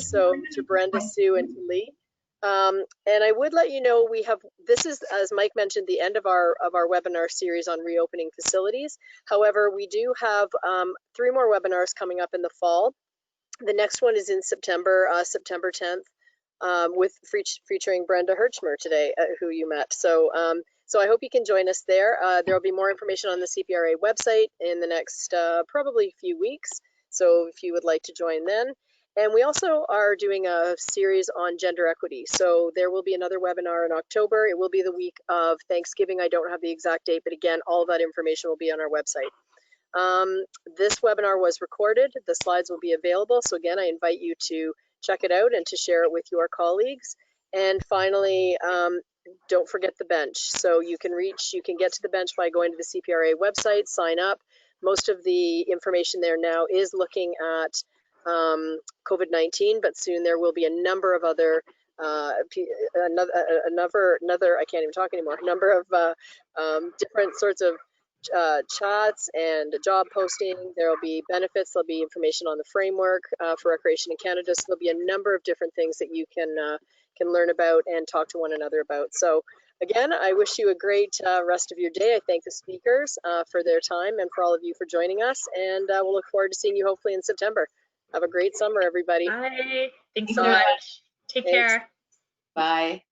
So to Brenda, Sue, and to Lee. And I would let you know, this is, as Mike mentioned, the end of our webinar series on reopening facilities. However, we do have 3 more webinars coming up in the fall. The next one is in September, September 10th, featuring Brenda Herchmer today, who you met. So so I hope you can join us there. There will be more information on the CPRA website in the next probably few weeks. So if you would like to join then. And we also are doing a series on gender equity. So there will be another webinar in October. It will be the week of Thanksgiving. I don't have the exact date, but again, all of that information will be on our website. This webinar was recorded. The slides will be available. So again, I invite you to check it out and to share it with your colleagues. And finally, don't forget the bench. So you can get to the bench by going to the CPRA website, sign up. Most of the information there now is looking at COVID-19, but soon there will be a number of other another I can't even talk anymore, number of different sorts of chats and job posting. There will be benefits, there'll be information on the framework for recreation in Canada. So there'll be a number of different things that you can learn about and talk to one another about. So again, I wish you a great rest of your day. I thank the speakers for their time and for all of you for joining us, and we'll look forward to seeing you hopefully in September. Have a great summer, everybody. Bye. Thanks so much. Take care. Bye.